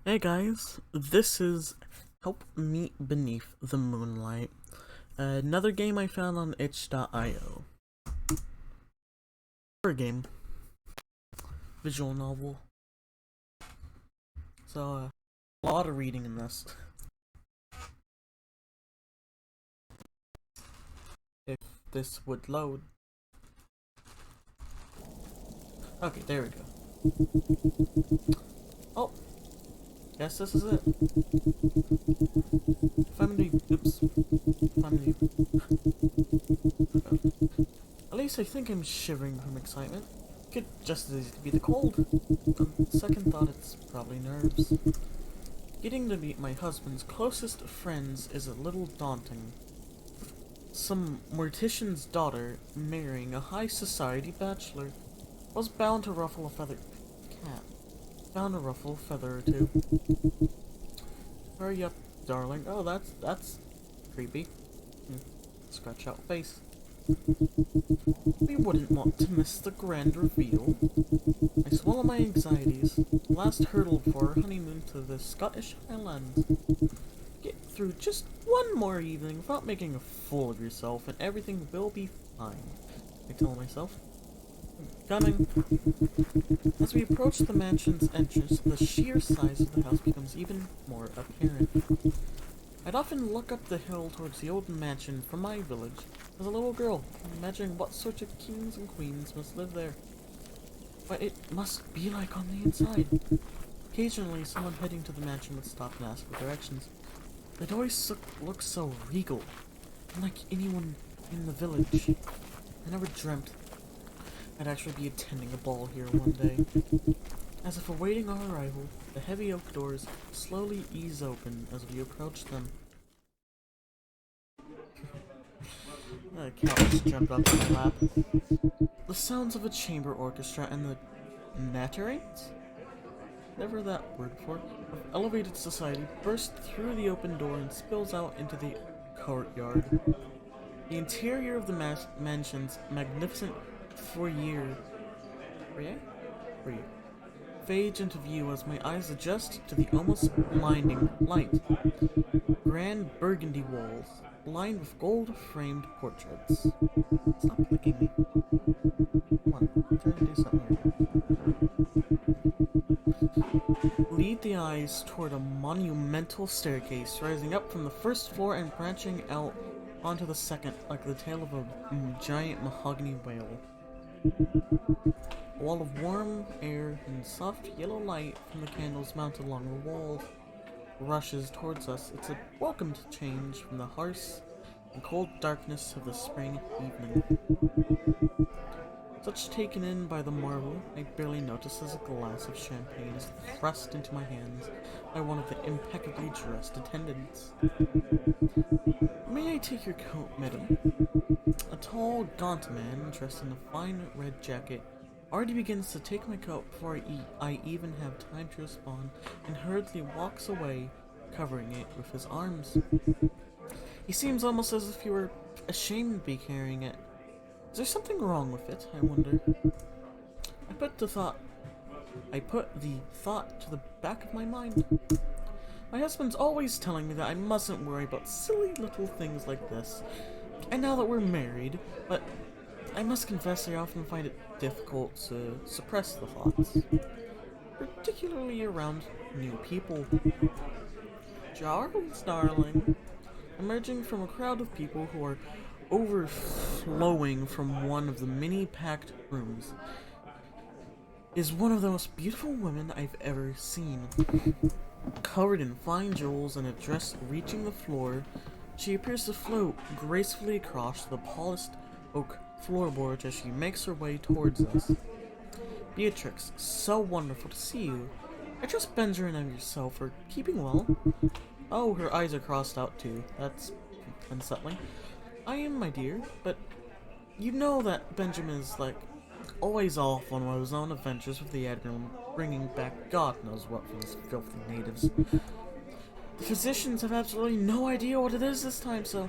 Hey guys, this is Helpmeet Beneath the Moonlight, another game I found on itch.io. Horror game, visual novel. So, a lot of reading in this. If this would load. Okay, there we go. Oh, guess this is it. Family, oops. Family. At least I think I'm shivering from excitement. Could just as easily be the cold. On second thought, it's probably nerves. Getting to meet my husband's closest friends is a little daunting. Some mortician's daughter marrying a high society bachelor was bound to ruffle a feather. Cat. Bound to ruffle a feather or two. Hurry up, darling. Oh, that's creepy. Scratch out face. We wouldn't want to miss the grand reveal. I swallow my anxieties. Last hurdled for our honeymoon to the Scottish Highlands. Get through just one more evening without making a fool of yourself and everything will be fine, I tell myself. Coming. As we approach the mansion's entrance, the sheer size of the house becomes even more apparent. I'd often look up the hill towards the old mansion from my village as a little girl, imagining what sort of kings and queens must live there. What it must be like on the inside. Occasionally, someone heading to the mansion would stop and ask for directions. It always looked so regal, unlike anyone in the village. I never dreamt I'd actually be attending a ball here one day. As if awaiting our arrival, the heavy oak doors slowly ease open as we approach them. The cat just jumped up in my lap. The sounds of a chamber orchestra and the natterings? Never that word before. Of elevated society burst through the open door and spills out into the courtyard. The interior of the mansion's magnificent foyer fades into view as my eyes adjust to the almost blinding light. Grand burgundy walls, lined with gold-framed portraits. Stop clicking me. Come on, I'm trying to do something here. Lead the eyes toward a monumental staircase rising up from the first floor and branching out onto the second like the tail of a giant mahogany whale. A wall of warm air and soft yellow light from the candles mounted along the walls rushes towards us. It's a welcomed change from the harsh and cold darkness of the spring evening. Such taken in by the marvel, I barely notice as a glass of champagne is thrust into my hands by one of the impeccably dressed attendants. May I take your coat, madam? A tall, gaunt man dressed in a fine red jacket already begins to take my coat before I even have time to respond, and hurriedly walks away, covering it with his arms. He seems almost as if he were ashamed to be carrying it. Is there something wrong with it, I wonder? I put the thought to the back of my mind. My husband's always telling me that I mustn't worry about silly little things like this. And now that we're married, but I must confess I often find it difficult to suppress the thoughts. Particularly around new people. Charles, darling. Emerging from a crowd of people who are overflowing from one of the many packed rooms is one of the most beautiful women I've ever seen. Covered in fine jewels and a dress reaching the floor, she appears to float gracefully across the polished oak floorboards as she makes her way towards us. Beatrix, so wonderful to see you. I trust Benjamin and yourself are keeping well. Oh, her eyes are crossed out too. That's unsettling. I am, my dear, but you know that Benjamin is, like, always off on one of his own adventures with the Admiral, bringing back God knows what for those filthy natives. The physicians have absolutely no idea what it is this time, so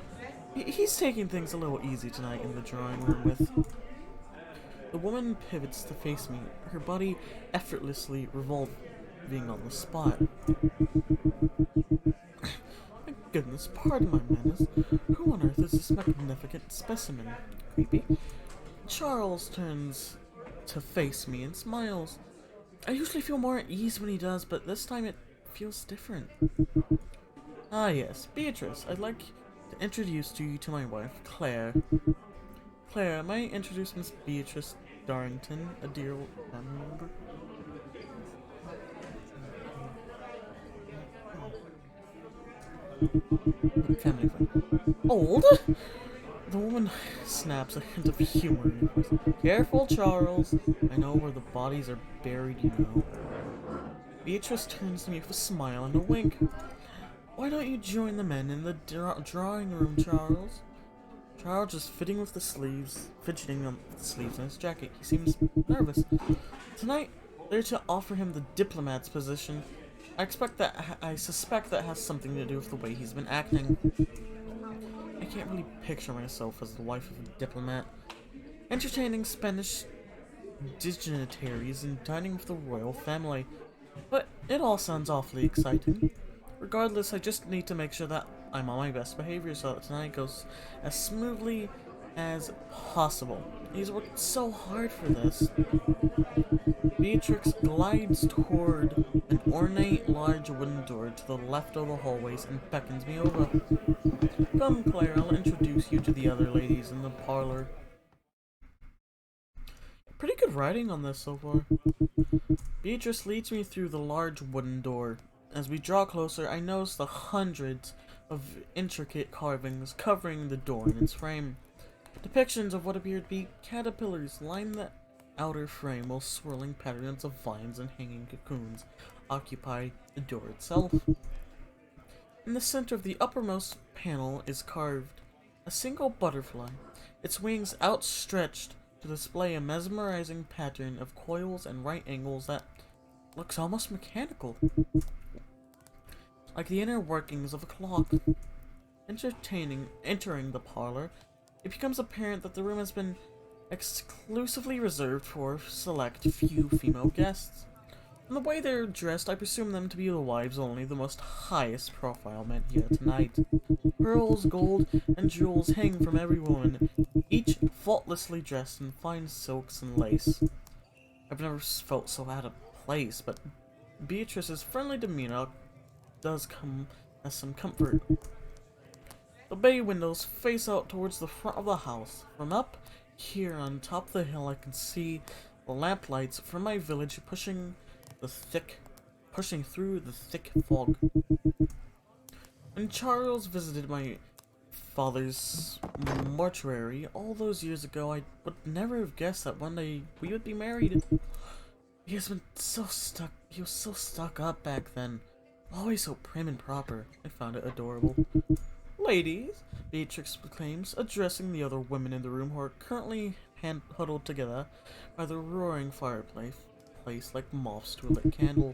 he's taking things a little easy tonight in the drawing room with. The woman pivots to face me, her body effortlessly being on the spot. My goodness, pardon my manners. Who on earth is this magnificent specimen? Creepy. Charles turns to face me and smiles. I usually feel more at ease when he does, but this time it feels different. Ah yes, Beatrice, I'd like to introduce you to my wife, Claire. Claire, may I introduce Miss Beatrice Darrington, a dear old family member? Family friend. Old? The woman snaps, a hint of humor in her voice. Careful, Charles. I know where the bodies are buried, you know. Beatrice turns to me with a smile and a wink. Why don't you join the men in the drawing room, Charles? Charles is fidgeting on the sleeves in his jacket. He seems nervous. Tonight, they're to offer him the diplomat's position. I suspect that has something to do with the way he's been acting. I can't really picture myself as the wife of a diplomat. Entertaining Spanish dignitaries and dining with the royal family. But it all sounds awfully exciting. Regardless, I just need to make sure that I'm on my best behavior so that tonight goes as smoothly as possible. He's worked so hard for this. Beatrix glides toward an ornate large wooden door to the left of the hallways and beckons me over. Come, Claire, I'll introduce you to the other ladies in the parlor. Pretty good writing on this so far. Beatrice leads me through the large wooden door. As we draw closer, I notice the hundreds of intricate carvings covering the door and its frame. Depictions of what appear to be caterpillars line the outer frame, while swirling patterns of vines and hanging cocoons occupy the door itself. In the center of the uppermost panel is carved a single butterfly, its wings outstretched to display a mesmerizing pattern of coils and right angles that looks almost mechanical, like the inner workings of a clock. Entering the parlor, it becomes apparent that the room has been exclusively reserved for select few female guests. From the way they're dressed, I presume them to be the wives only, the most highest profile men here tonight. Pearls, gold, and jewels hang from every woman, each faultlessly dressed in fine silks and lace. I've never felt so out of place, but Beatrice's friendly demeanor does come as some comfort. The bay windows face out towards the front of the house. From up here on top of the hill, I can see the lamplights from my village pushing through the thick fog. When Charles visited my father's mortuary all those years ago, I would never have guessed that one day we would be married. He was so stuck up back then. Always so prim and proper. I found it adorable. Ladies, Beatrix proclaims, addressing the other women in the room who are currently huddled together by the roaring fireplace like moths to a lit candle.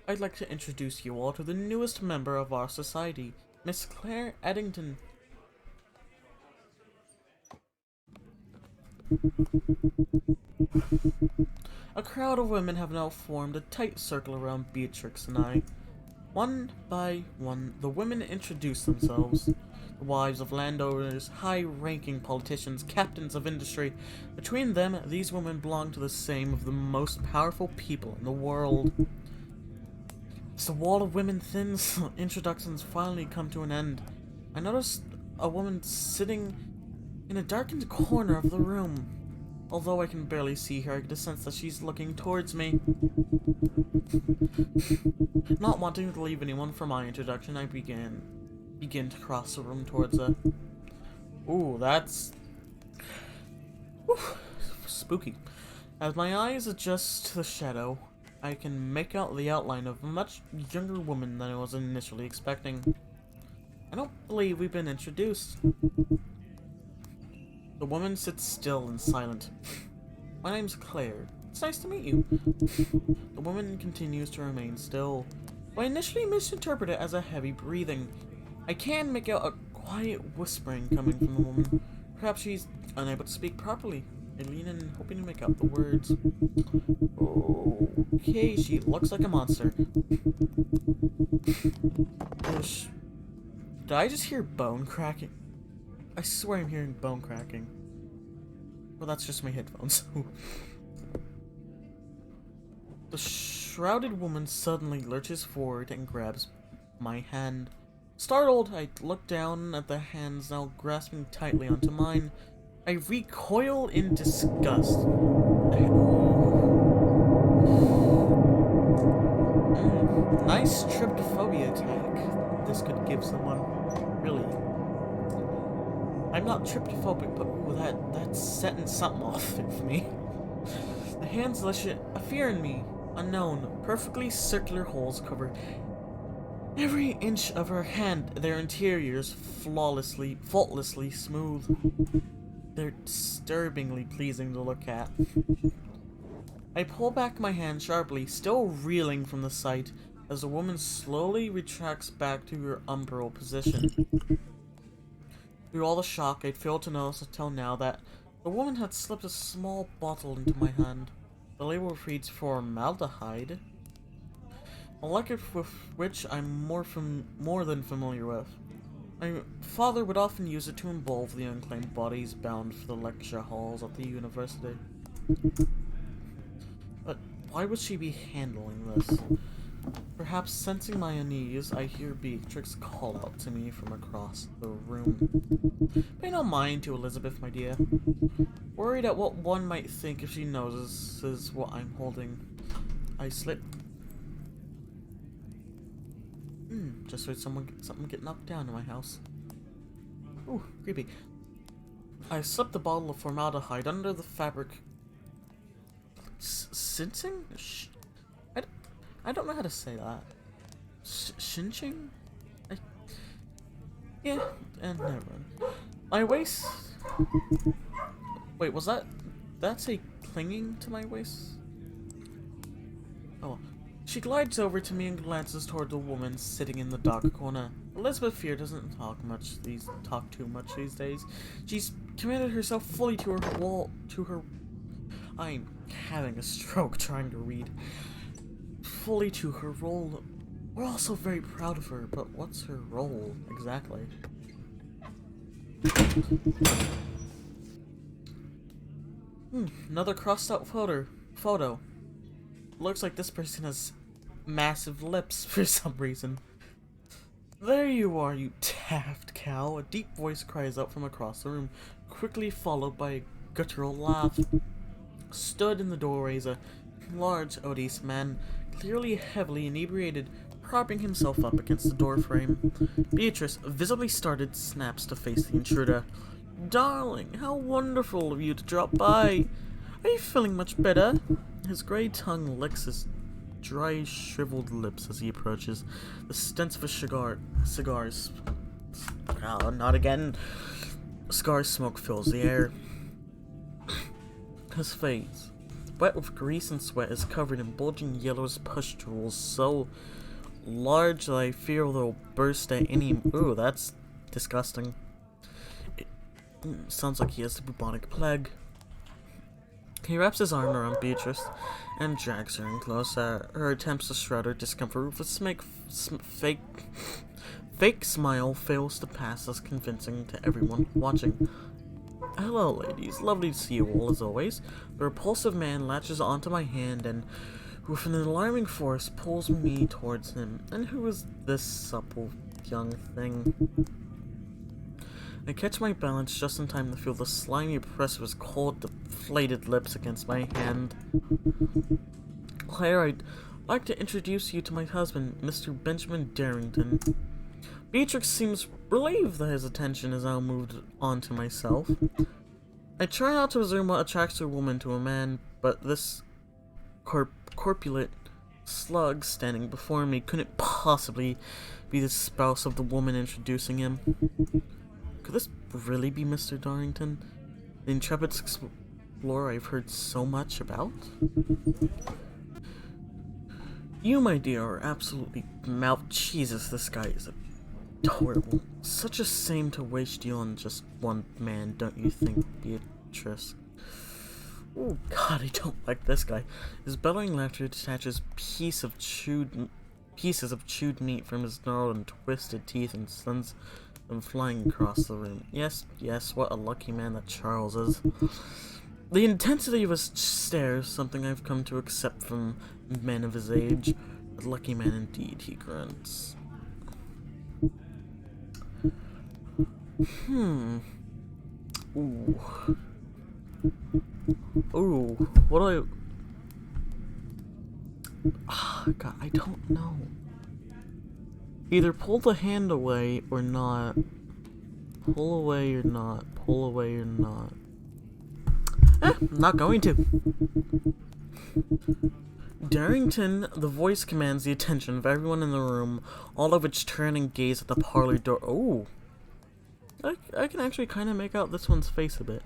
I'd like to introduce you all to the newest member of our society, Miss Claire Eddington. A crowd of women have now formed a tight circle around Beatrix and I. One by one, the women introduce themselves. The wives of landowners, high-ranking politicians, captains of industry. Between them, these women belong to the same of the most powerful people in the world. As the wall of women thins, introductions finally come to an end. I noticed a woman sitting in a darkened corner of the room. Although I can barely see her, I get a sense that she's looking towards me. Not wanting to leave anyone for my introduction, I begin to cross the room towards her. Ooh, that's spooky. As my eyes adjust to the shadow, I can make out the outline of a much younger woman than I was initially expecting. I don't believe we've been introduced. The woman sits still and silent. My name's Claire. It's nice to meet you. The woman continues to remain still. I initially misinterpreted it as a heavy breathing. I can make out a quiet whispering coming from the woman. Perhaps she's unable to speak properly. I lean in, hoping to make out the words. Okay, she looks like a monster. Did I just hear bone cracking? I swear I'm hearing bone cracking. Well, that's just my headphones. The shrouded woman suddenly lurches forward and grabs my hand. Startled, I look down at the hands now grasping tightly onto mine. I recoil in disgust. Nice tryptophobia attack this could give someone. Really. I'm not tryptophobic, but ooh, that's setting something off for me. The hands lit a fear in me. Unknown, perfectly circular holes cover every inch of her hand, their interiors faultlessly smooth. They're disturbingly pleasing to look at. I pull back my hand sharply, still reeling from the sight, as the woman slowly retracts back to her umbral position. Through all the shock, I'd failed to notice until now that the woman had slipped a small bottle into my hand. The label reads formaldehyde, a liquid with which I'm more than familiar with. My father would often use it to involve the unclaimed bodies bound for the lecture halls at the university. But why would she be handling this? Perhaps sensing my unease, I hear Beatrix call out to me from across the room. Pay no mind to Elizabeth, my dear. Worried at what one might think if she notices what I'm holding, I slip. Just heard something get knocked down in my house. Ooh, creepy. I slipped the bottle of formaldehyde under the fabric. Cinching? I don't know how to say that. Shinching? Yeah, and never mind. My waist. Wait, was that's a clinging to my waist? Oh. She glides over to me and glances toward the woman sitting in the dark corner. Elizabeth Fear doesn't talk too much these days. She's committed herself fully to her I'm having a stroke trying to read. Fully to her role. We're also very proud of her, but what's her role exactly? Another crossed out photo. Looks like this person has massive lips for some reason. There you are, you daft cow. A deep voice cries out from across the room, quickly followed by a guttural laugh. Stood in the doorway is a large, obese man, clearly heavily inebriated, propping himself up against the doorframe. Beatrice, visibly startled, snaps to face the intruder. Darling, how wonderful of you to drop by. Are you feeling much better? His grey tongue licks his dry, shriveled lips as he approaches. The stench of a cigars. Oh, not again. Cigar smoke fills the air. His face, wet with grease and sweat, is covered in bulging yellowish pustules so large that I fear they'll burst at any. Ooh, that's disgusting. It sounds like he has the bubonic plague. He wraps his arm around Beatrice and drags her in closer. Her attempts to shroud her discomfort with a fake smile fails to pass as convincing to everyone watching. Hello, ladies. Lovely to see you all, as always. The repulsive man latches onto my hand and, with an alarming force, pulls me towards him. And who is this supple young thing? I catch my balance just in time to feel the slimy press of his cold, deflated lips against my hand. Claire, I'd like to introduce you to my husband, Mr. Benjamin Darrington. Beatrix seems relieved that his attention is now moved on to myself. I try not to assume what attracts a woman to a man, but this corpulent slug standing before me couldn't possibly be the spouse of the woman introducing him. Could this really be Mr. Darrington, the intrepid explorer I've heard so much about? You, my dear, are absolutely Jesus, this guy is adorable. Such a shame to waste you on just one man, don't you think, Beatrice? Oh God, I don't like this guy. His bellowing laughter detaches pieces of chewed meat from his gnarled and twisted teeth and sends them flying across the room. Yes, what a lucky man that Charles is. The intensity of his stare is something I've come to accept from men of his age. A lucky man indeed, he grunts. Ooh. Ooh, what do God, I don't know. Either pull the hand away or not. Pull away or not. Pull away or not. I'm not going to. Darrington, the voice commands the attention of everyone in the room, all of which turn and gaze at the parlor door. Oh! I can actually kind of make out this one's face a bit.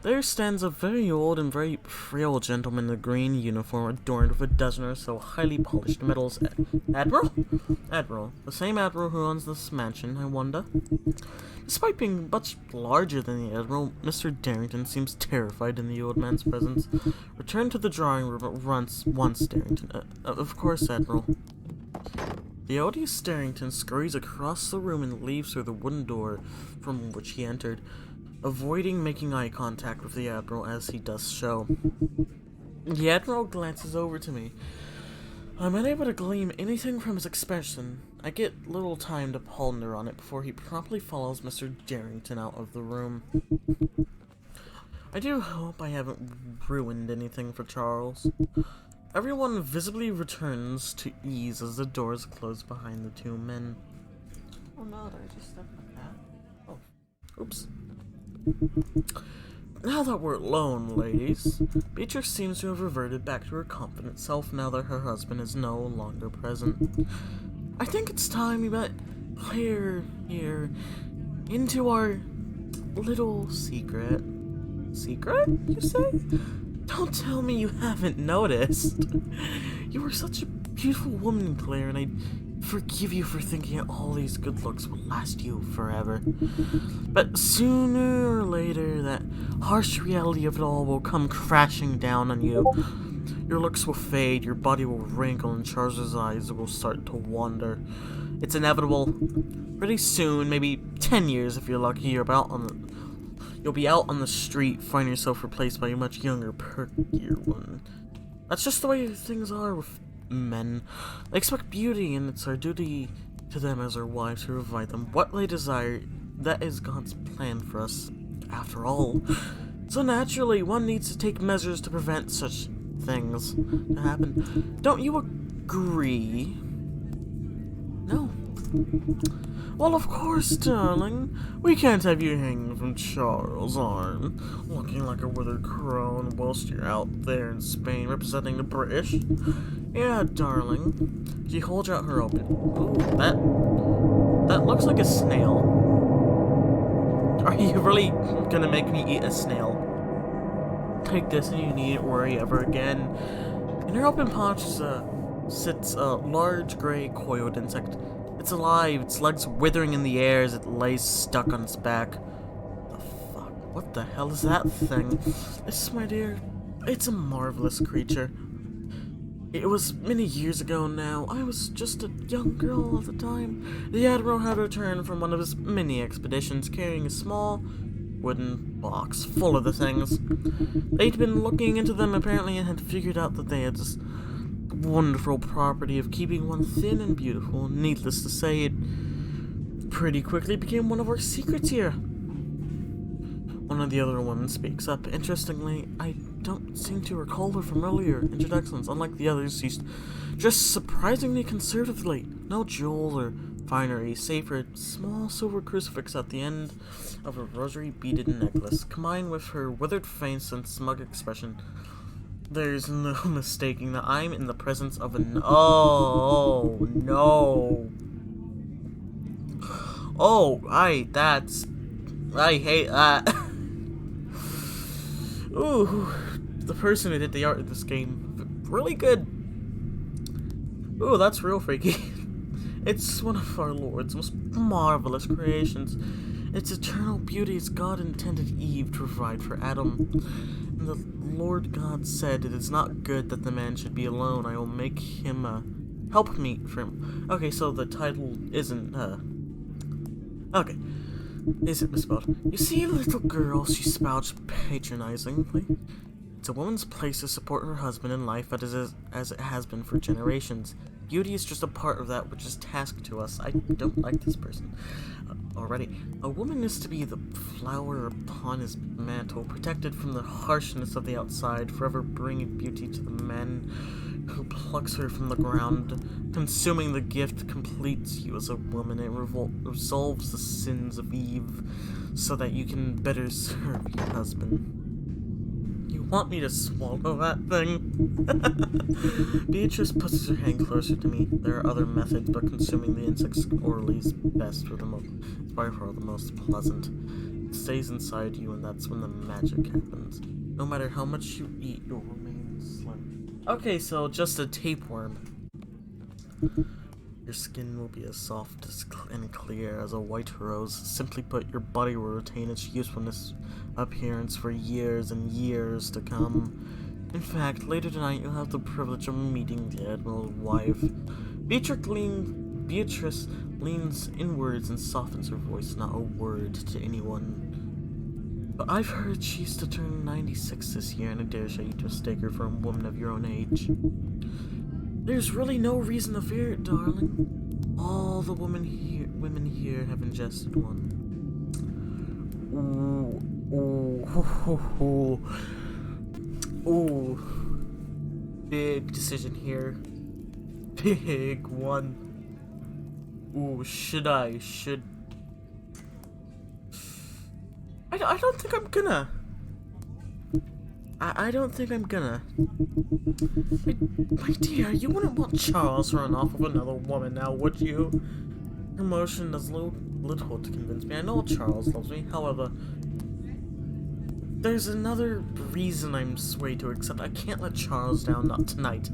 There stands a very old and very frail gentleman in a green uniform adorned with a dozen or so highly polished medals. Admiral? Admiral. The same Admiral who owns this mansion, I wonder. Despite being much larger than the Admiral, Mr. Darrington seems terrified in the old man's presence. Return to the drawing room at once, Darrington. Of course, Admiral. The odious Darrington scurries across the room and leaves through the wooden door from which he entered, avoiding making eye contact with the Admiral as he does so. The Admiral glances over to me. I'm unable to glean anything from his expression. I get little time to ponder on it before he promptly follows Mr. Darrington out of the room. I do hope I haven't ruined anything for Charles. Everyone visibly returns to ease as the doors close behind the two men. Oh no, did I just step like that? Oh, oops. Now that we're alone, ladies, Beatrix seems to have reverted back to her confident self now that her husband is no longer present. I think it's time we met clear here into our little secret. Secret, you say? Don't tell me you haven't noticed. You are such a beautiful woman, Claire, and I forgive you for thinking that all these good looks will last you forever. But sooner or later, that harsh reality of it all will come crashing down on you. Your looks will fade, your body will wrinkle, and Charles's eyes will start to wander. It's inevitable. Pretty soon, maybe 10 years if you're lucky, you'll be out on the street, find yourself replaced by a much younger, perkier one. That's just the way things are with men. They expect beauty, and it's our duty to them as our wives to provide them what they desire. That is God's plan for us, after all. So naturally, one needs to take measures to prevent such things to happen. Don't you agree? No. Well, of course, darling. We can't have you hanging from Charles' arm, looking like a withered crone whilst you're out there in Spain representing the British. Yeah, darling. She holds out her open. Ooh, that looks like a snail. Are you really gonna make me eat a snail? Take this and you needn't worry ever again. In her open pouch sits a large gray coiled insect. It's alive, its legs withering in the air as it lays stuck on its back. The fuck? What the hell is that thing? This, my dear, it's a marvelous creature. It was many years ago now. I was just a young girl at the time. The Admiral had returned from one of his many expeditions carrying a small wooden box full of the things. They'd been looking into them apparently and had figured out that they had this wonderful property of keeping one thin and beautiful. Needless to say, it pretty quickly became one of our secrets here. One of the other women speaks up. Interestingly, I don't seem to recall her from earlier introductions. Unlike the others, she's dressed surprisingly conservatively. No jewel or finery, save for a small silver crucifix at the end of a rosary-beaded necklace. Combined with her withered face and smug expression, there's no mistaking that I'm in the presence of an— Oh, no. Oh, I hate that. Ooh, the person who did the art of this game, really good. Ooh, that's real freaky. It's one of our Lord's most marvelous creations. Its eternal beauty is God intended Eve to provide for Adam. The Lord God said, "It is not good that the man should be alone. I will make him a helpmeet for him." Okay, so the title isn't, okay. Isn't misspelled. "You see, little girl," she spouts patronizingly. "It's a woman's place to support her husband in life as it has been for generations. Beauty is just a part of that which is tasked to us." I don't like this person already. "A woman is to be the flower upon his mantle, protected from the harshness of the outside, forever bringing beauty to the man who plucks her from the ground. Consuming the gift completes you as a woman. It resolves the sins of Eve so that you can better serve your husband." You want me to swallow that thing? Beatrice pushes her hand closer to me. There are other methods, but consuming the insects orally is best for the most, it's by far the most pleasant. It stays inside you, and that's when the magic happens. No matter how much you eat, you'll remain slim. Okay, so just a tapeworm. Your skin will be as soft and clear as a white rose. Simply put, your body will retain its usefulness appearance for years and years to come. In fact, later tonight you'll have the privilege of meeting the Admiral's wife. Beatrice leans inwards and softens her voice, not a word to anyone. "But I've heard she's to turn 96 this year, and I dare say you to mistake her for a woman of your own age." "There's really no reason to fear it, darling. All the women here have ingested one." Ooh. Big decision here. Big one. Ooh, I don't think I'm gonna. I don't think I'm gonna. My dear, you wouldn't want Charles to run off with another woman now, would you? Your emotion does little to convince me. I know Charles loves me, however, there's another reason I'm swayed to accept. I can't let Charles down, not tonight.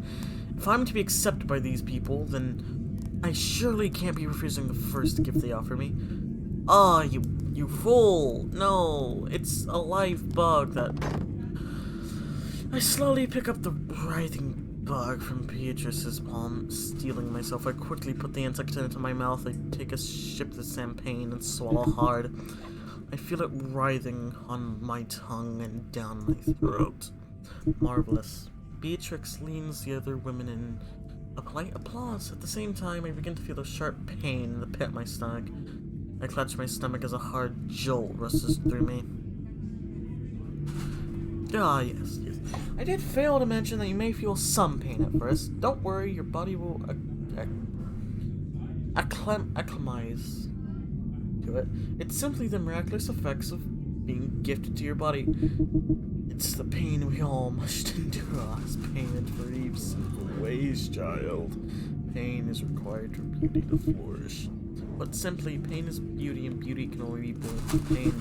If I'm to be accepted by these people, then I surely can't be refusing the first gift they offer me. Ah, you fool! No, it's a live bug that... I slowly pick up the writhing bug from Beatrice's palm. Steeling myself, I quickly put the insect into my mouth. I take a sip of the champagne and swallow hard. I feel it writhing on my tongue and down my throat. Marvelous. Beatrix leans the other women in a polite applause. At the same time, I begin to feel a sharp pain in the pit of my stomach. I clutch my stomach as a hard jolt rushes through me. Ah, yes. I did fail to mention that you may feel some pain at first. Don't worry, your body will acclimatize to it. It's simply the miraculous effects of being gifted to your body. It's the pain we all must endure as payment for Eve's sinful ways, child. Pain is required for beauty to flourish. But simply, pain is beauty, and beauty can only be born from pain.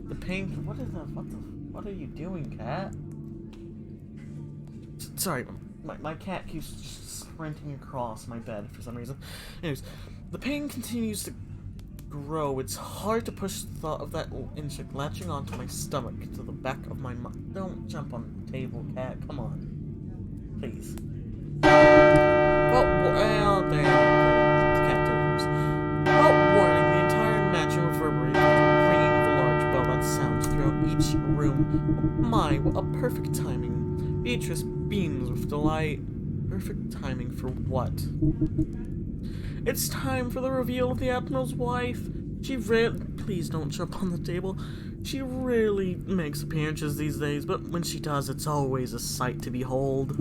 The pain... What are you doing, cat? Sorry, my cat keeps sprinting across my bed for some reason. Anyways, the pain continues to grow. It's hard to push the thought of that insect latching onto my stomach to the back of my mind. Don't jump on the table, cat. Come on. Please. Well, damn. Cat terms. Oh, warning. The entire mansion reverberates with the ringing of a large bell that sounds throughout each room. Oh my, what a perfect timing. Beatrice beams with delight. Perfect timing for what? It's time for the reveal of the Admiral's wife. Please don't jump on the table. She rarely makes appearances these days, but when she does, it's always a sight to behold.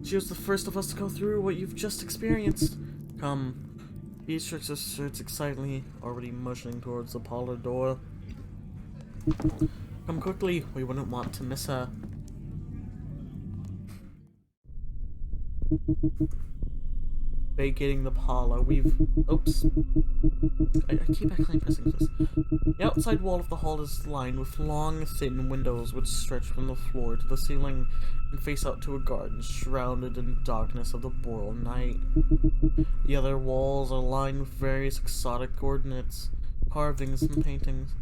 She was the first of us to go through what you've just experienced. Come. Beatrix asserts excitedly, already motioning towards the parlor door. Come quickly, we wouldn't want to miss her. Vacating the parlor, oops. I keep accidentally pressing this. The outside wall of the hall is lined with long, thin windows which stretch from the floor to the ceiling and face out to a garden shrouded in darkness of the boreal night. The other walls are lined with various exotic ornaments, carvings, and paintings.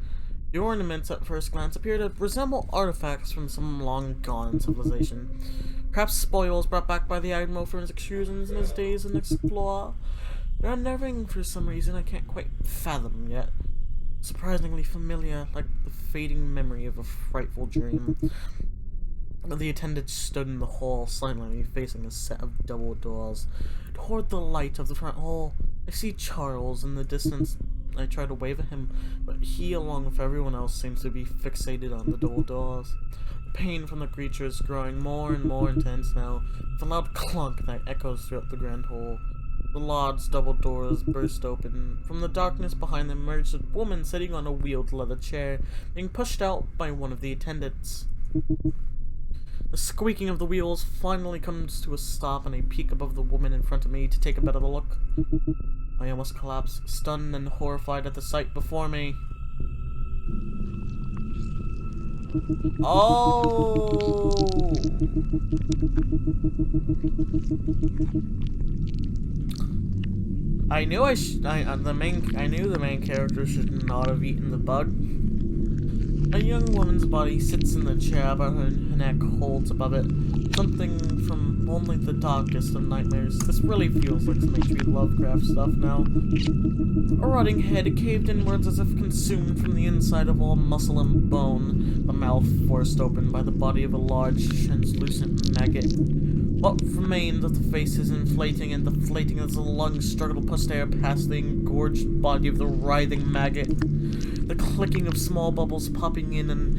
The ornaments at first glance appear to resemble artifacts from some long-gone civilization. Perhaps spoils brought back by the Admiral from his excursions in his days in Explore. They're unnerving for some reason I can't quite fathom yet. Surprisingly familiar, like the fading memory of a frightful dream. The attendant stood in the hall, silently facing a set of double doors. Toward the light of the front hall, I see Charles in the distance. I try to wave at him, but he, along with everyone else, seems to be fixated on the double doors. The pain from the creature is growing more and more intense now, with a loud clunk that echoes throughout the grand hall. The lodge's double doors burst open. From the darkness behind them emerged a woman sitting on a wheeled leather chair, being pushed out by one of the attendants. The squeaking of the wheels finally comes to a stop, and I peek above the woman in front of me to take a better look. I almost collapse, stunned and horrified at the sight before me. Oh! I knew the main character should not have eaten the bug. A young woman's body sits in the chair, but her neck holds above it. Something from only the darkest of nightmares. This really feels like some H.P. Lovecraft stuff now. A rotting head caved inwards as if consumed from the inside of all muscle and bone, the mouth forced open by the body of a large, translucent maggot. What remains of the face is inflating and deflating as the lungs struggle to push air past the engorged body of the writhing maggot. The clicking of small bubbles popping in and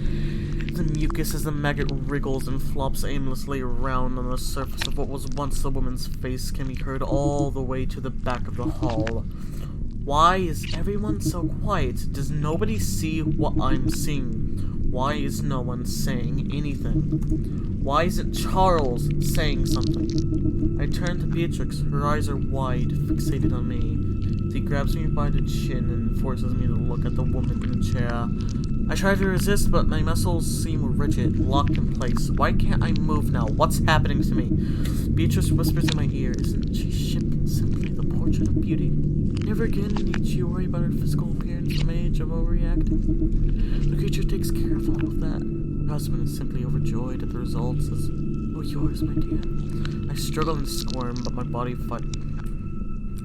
the mucus as the maggot wriggles and flops aimlessly around on the surface of what was once the woman's face can be heard all the way to the back of the hall. Why is everyone so quiet? Does nobody see what I'm seeing? Why is no one saying anything? Why isn't Charles saying something? I turn to Beatrix. Her eyes are wide, fixated on me. She grabs me by the chin and forces me to look at the woman in the chair. I try to resist, but my muscles seem rigid, locked in place. Why can't I move now? What's happening to me? Beatrice whispers in my ear, isn't she simply the portrait of beauty? Never again need you worry about her physical appearance from age of overreacting. The creature takes care of all of that. Her husband is simply overjoyed at the results as, oh, yours, my dear. I struggle and squirm, but my body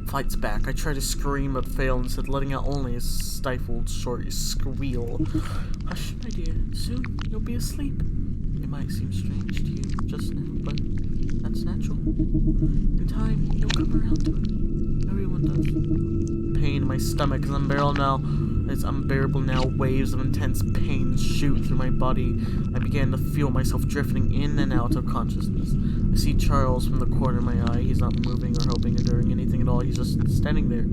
fights back. I try to scream, but fail, instead letting out only a stifled, short squeal. Hush, my dear. Soon you'll be asleep. It might seem strange to you just now, but that's natural. In time, you'll come around to it. Everyone does. Pain in my stomach is unbearable now. Waves of intense pain shoot through my body. I began to feel myself drifting in and out of consciousness. I see Charles from the corner of my eye. He's not moving or hoping or doing anything at all. He's just standing there,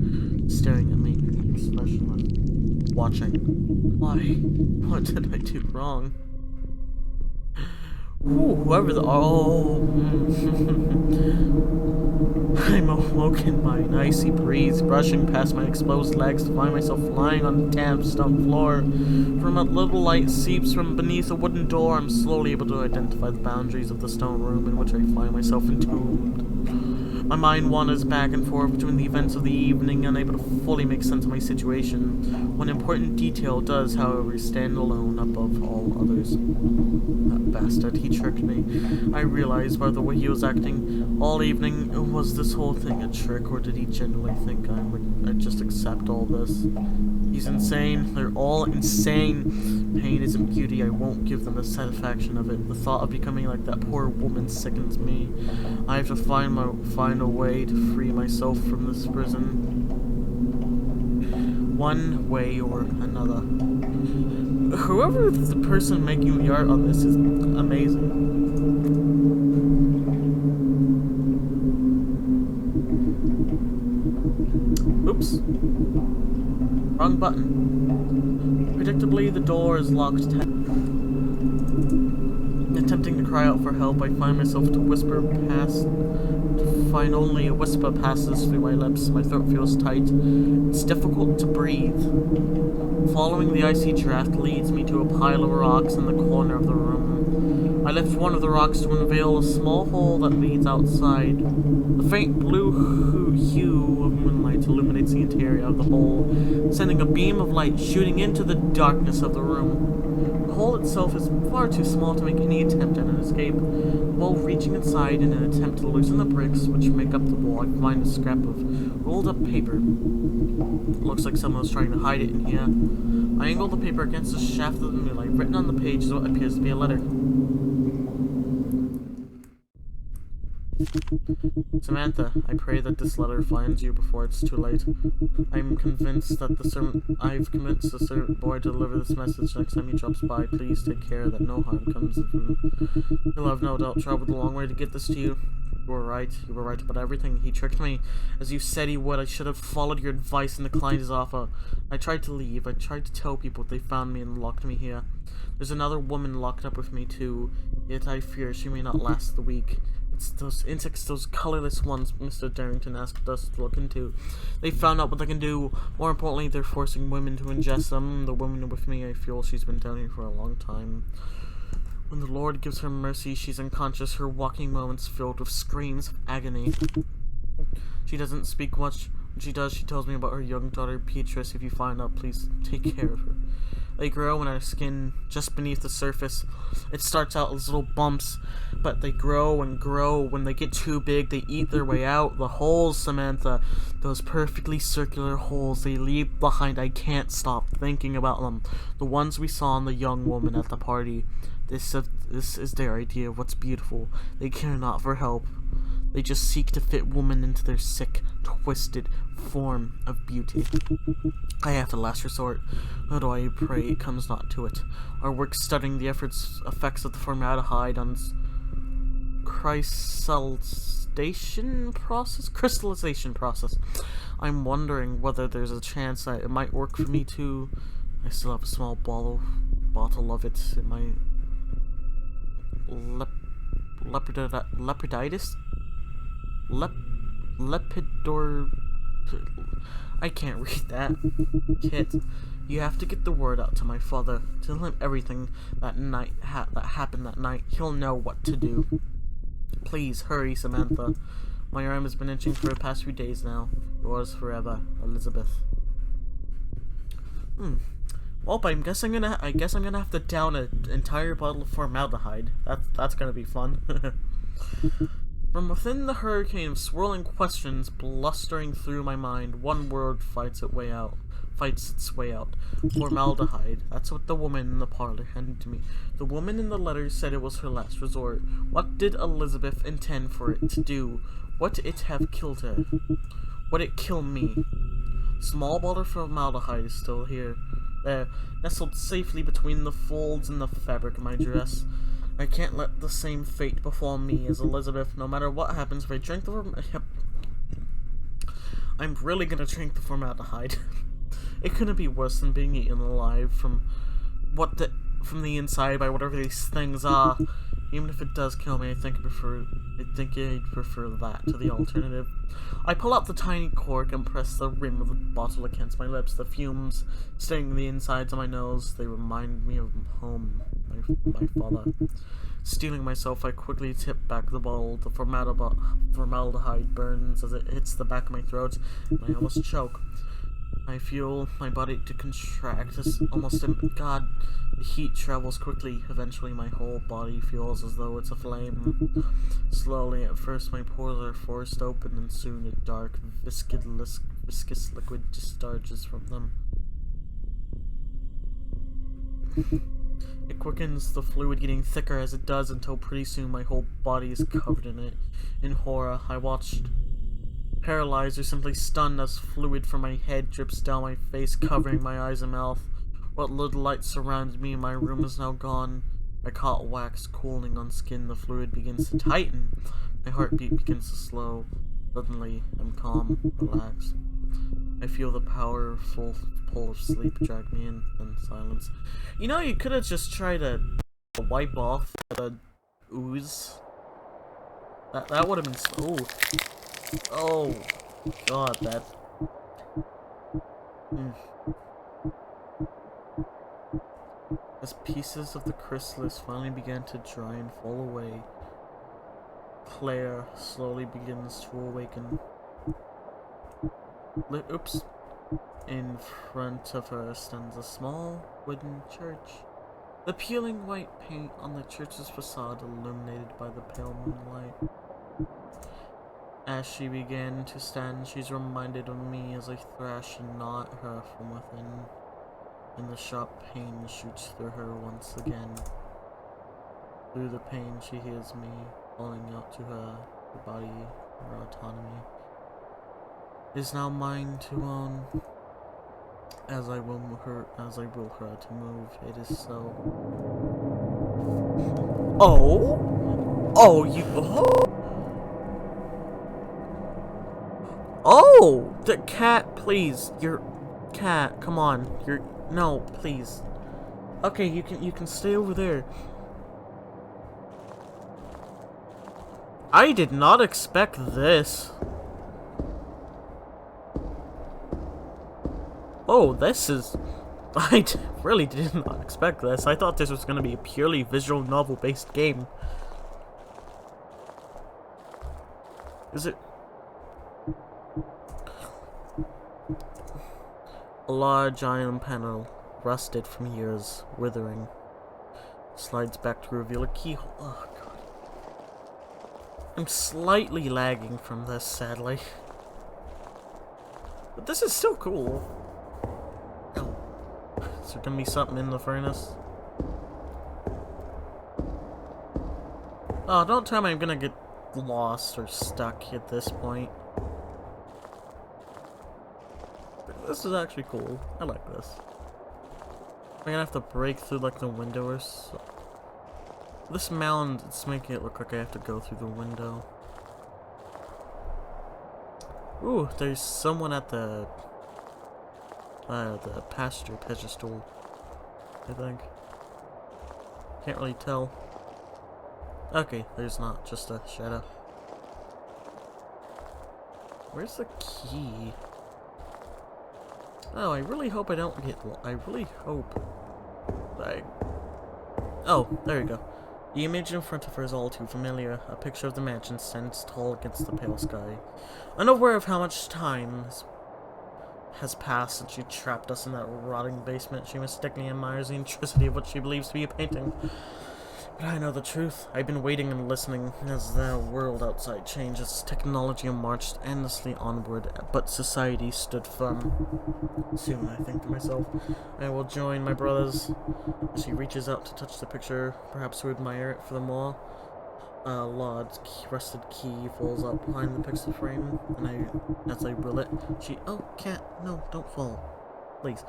staring at me, expressionless, watching. Why? What did I do wrong? Ooh, whoever the— I'm awoken by an icy breeze brushing past my exposed legs to find myself lying on the damp stone floor. From a little light seeps from beneath a wooden door, I'm slowly able to identify the boundaries of the stone room in which I find myself entombed. My mind wanders back and forth between the events of the evening, unable to fully make sense of my situation. One important detail does, however, stand alone above all others. That bastard, he tricked me. I realized by the way he was acting all evening, was this whole thing a trick, or did he genuinely think I'd just accept all this? He's insane. They're all insane. Pain isn't beauty. I won't give them the satisfaction of it. The thought of becoming like that poor woman sickens me. I have to find a way to free myself from this prison. One way or another. Whoever the person making the art on this is amazing. Oops. Wrong button. Predictably, the door is locked tight. Attempting to cry out for help, I find myself find only a whisper passes through my lips. My throat feels tight. It's difficult to breathe. Following the icy draft leads me to a pile of rocks in the corner of the room. I lift one of the rocks to unveil a small hole that leads outside. The faint blue hue of moonlight illuminates the interior of the hole, sending a beam of light shooting into the darkness of the room. The hole itself is far too small to make any attempt at an escape. While reaching inside in an attempt to loosen the bricks which make up the wall, I find a scrap of rolled up paper. Looks like someone was trying to hide it in here. I angle the paper against the shaft of the moonlight. Written on the page is what appears to be a letter. Samantha, I pray that this letter finds you before it's too late. I've convinced the servant boy to deliver this message next time he drops by. Please take care that no harm comes of him. He'll have no doubt traveled a long way to get this to you. You were right about everything. He tricked me, as you said he would. I should have followed your advice and declined his offer. I tried to leave. I tried to tell people they found me and locked me here. There's another woman locked up with me too, yet I fear she may not last the week. It's those insects, those colorless ones Mr. Darrington asked us to look into. They found out what they can do. More importantly, they're forcing women to ingest them. The woman with me, I feel she's been down here for a long time. When the Lord gives her mercy, she's unconscious, her walking moments filled with screams of agony. She doesn't speak much. When she does, she tells me about her young daughter, Beatrice. If you find out, please take care of her. They grow in our skin, just beneath the surface. It starts out as little bumps, but they grow and grow. When they get too big, they eat their way out. The holes, Samantha, those perfectly circular holes they leave behind, I can't stop thinking about them. The ones we saw in the young woman at the party. This is their idea of what's beautiful. They care not for help. They just seek to fit woman into their sick, twisted form of beauty. I have the last resort, although I pray it comes not to it. Our work studying the effects of the formaldehyde on crystallization process. I'm wondering whether there's a chance that it might work for me too. I still have a small bottle of it in my leoparditis? Lepidor... I can't read that. Kit, you have to get the word out to my father. Tell him everything that happened that night. He'll know what to do. Please, hurry, Samantha. My arm has been itching for the past few days now. Yours forever, Elizabeth. Well, I guess I'm gonna have to down an entire bottle of formaldehyde. That's gonna be fun. From within the hurricane of swirling questions blustering through my mind, one word fights its way out. Formaldehyde. That's what the woman in the parlor handed to me. The woman in the letter said it was her last resort. What did Elizabeth intend for it to do? Would it have killed her? Would it kill me? Small bottle of formaldehyde is still here. There, nestled safely between the folds in the fabric of my dress. I can't let the same fate befall me as Elizabeth. No matter what happens, if I drink I'm really gonna drink the formaldehyde. It couldn't be worse than being eaten alive from the inside by whatever these things are. Even if it does kill me, I think I'd prefer that to the alternative. I pull out the tiny cork and press the rim of the bottle against my lips. The fumes sting the insides of my nose. They remind me of home, my father. Steeling myself, I quickly tip back the bottle. The formaldehyde burns as it hits the back of my throat, and I almost choke. I feel my body to contract. God, the heat travels quickly. Eventually, my whole body feels as though it's aflame. Slowly, at first, my pores are forced open, and soon a dark, viscous liquid discharges from them. It quickens, the fluid getting thicker as it does, until pretty soon my whole body is covered in it. In horror, I watched, paralyzed or simply stunned, as fluid from my head drips down my face, covering my eyes and mouth. What little light surrounded me in my room is now gone. I caught wax cooling on skin. The fluid begins to tighten. My heartbeat begins to slow. Suddenly, I'm calm, relaxed. I feel the powerful pull of sleep drag me in silence. You know, you could have just tried to wipe off the ooze. That would have been so... Oh, God, that... As pieces of the chrysalis finally began to dry and fall away, Claire slowly begins to awaken. Oops. In front of her stands a small wooden church. The peeling white paint on the church's facade illuminated by the pale moonlight. As she began to stand, she's reminded of me as I thrash and gnaw at her from within, and the sharp pain shoots through her once again. Through the pain, she hears me calling out to her body, her autonomy. It is now mine to own, as I will her to move. It is so. Oh, you. Oh, the cat, please. Your cat, come on. No, please. Okay, you can stay over there. I did not expect this. Oh, this is... I really did not expect this. I thought this was going to be a purely visual novel-based game. Is it... A large iron panel, rusted from years, withering, slides back to reveal a keyhole. Oh, God. I'm slightly lagging from this, sadly. But this is still cool. Oh. Is there gonna be something in the furnace? Oh, don't tell me I'm gonna get lost or stuck at this point. This is actually cool. I like this. I'm gonna have to break through like the window or so. This mound, it's making it look like I have to go through the window. Ooh, there's someone at the pasture pedestal, I think. Can't really tell. Okay, there's not, just a shadow. Where's the key? Oh, I really hope I don't get... I really hope... Oh, there you go. The image in front of her is all too familiar. A picture of the mansion stands tall against the pale sky. Unaware of how much time has passed since she trapped us in that rotting basement, she mistakenly admires the intricity of what she believes to be a painting. But I know the truth. I've been waiting and listening as the world outside changes. Technology marched endlessly onward, but society stood firm. Soon, I think to myself, I will join my brothers. As she reaches out to touch the picture, perhaps to admire it for the more. A large rusted key falls out behind the pixel frame, and as I will it, oh, cat, no, don't fall. Please.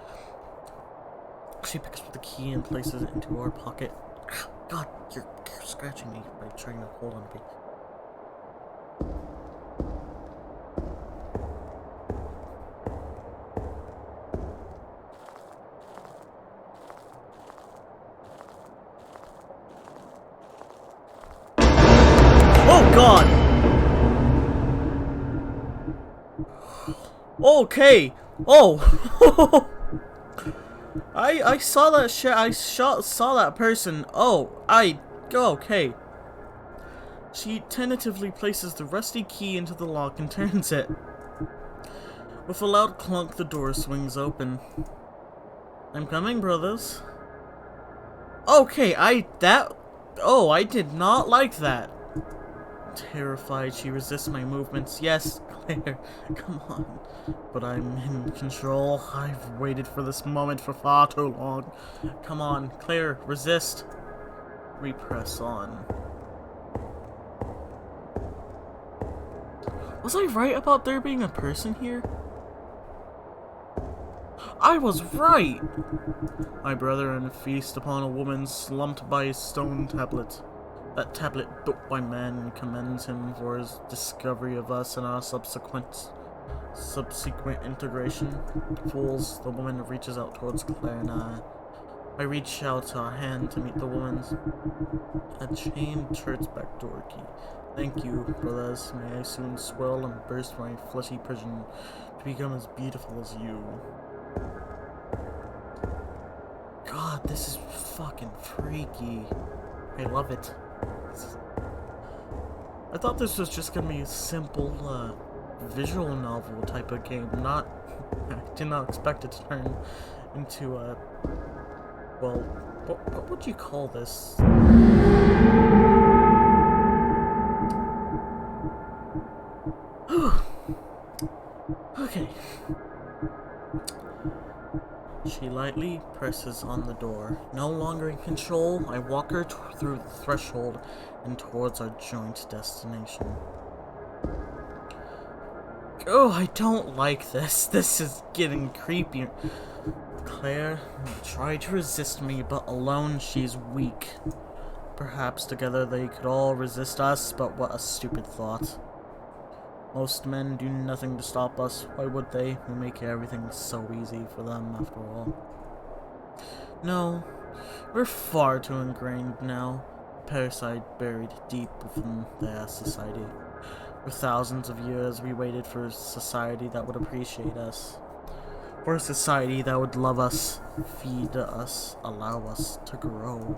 She picks up the key and places it into her pocket. God, you're scratching me by trying to hold on to me. Oh God! Okay. Oh. I saw that shit. Saw that person. Oh, okay. She tentatively places the rusty key into the lock and turns it. With a loud clunk, the door swings open. I'm coming, brothers. Okay, I did not like that. Terrified, she resists my movements. Yes, Claire, come on. But I'm in control. I've waited for this moment for far too long. Come on, Claire, resist. We press on. Was I right about there being a person here? I was right! My brethren feast upon a woman slumped by a stone tablet. That tablet, built by man, commends him for his discovery of us and our subsequent integration. Fools, the woman reaches out towards Claire and I reach out our hand to meet the woman's. A chained church back door key. Thank you, brothers. May I soon swell and burst my fleshy prison to become as beautiful as you. God, this is fucking freaky. I love it. I thought this was just gonna be a simple, visual novel type of game. I did not expect it to turn into a, well, what would you call this? Okay. She lightly presses on the door. No longer in control, I walk her through the threshold and towards our joint destination. Oh, I don't like this. This is getting creepy. Claire tried to resist me, but alone she's weak. Perhaps together they could all resist us, but what a stupid thought. Most men do nothing to stop us. Why would they? We make everything so easy for them, after all. No, we're far too ingrained now. A parasite buried deep within their society. For thousands of years, we waited for a society that would appreciate us. For a society that would love us, feed us, allow us to grow.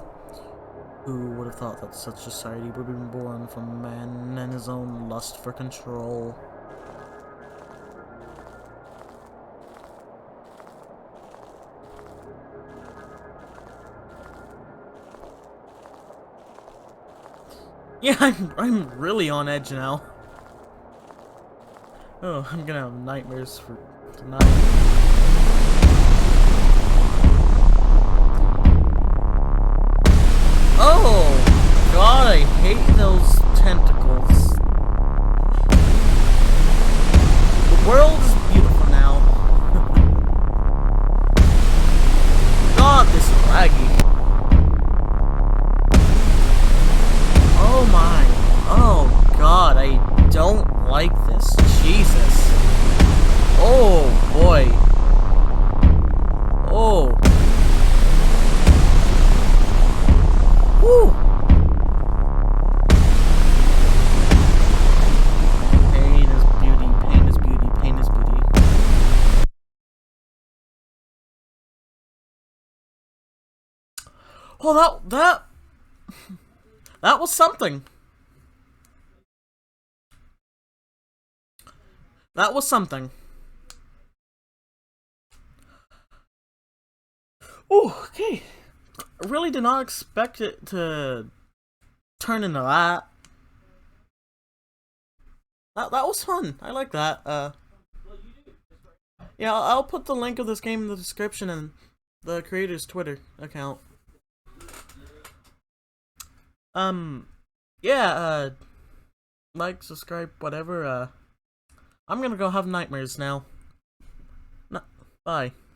Who would have thought that such a society would have been born from man and his own lust for control? Yeah, I'm really on edge now. Oh, I'm gonna have nightmares for tonight. Oh, God, I hate those tentacles. The world is beautiful now. God, this is laggy. Oh my. Oh, God, I don't like this. Jesus. Oh, boy. Oh. Woo! Pain is beauty, pain is beauty, pain is beauty. Oh, that was something. That was something. Oh, okay. I really did not expect it to turn into that. That was fun. I like that. Yeah, I'll put the link of this game in the description and the creator's Twitter account. Yeah, like, subscribe, whatever. I'm gonna go have nightmares now. Bye.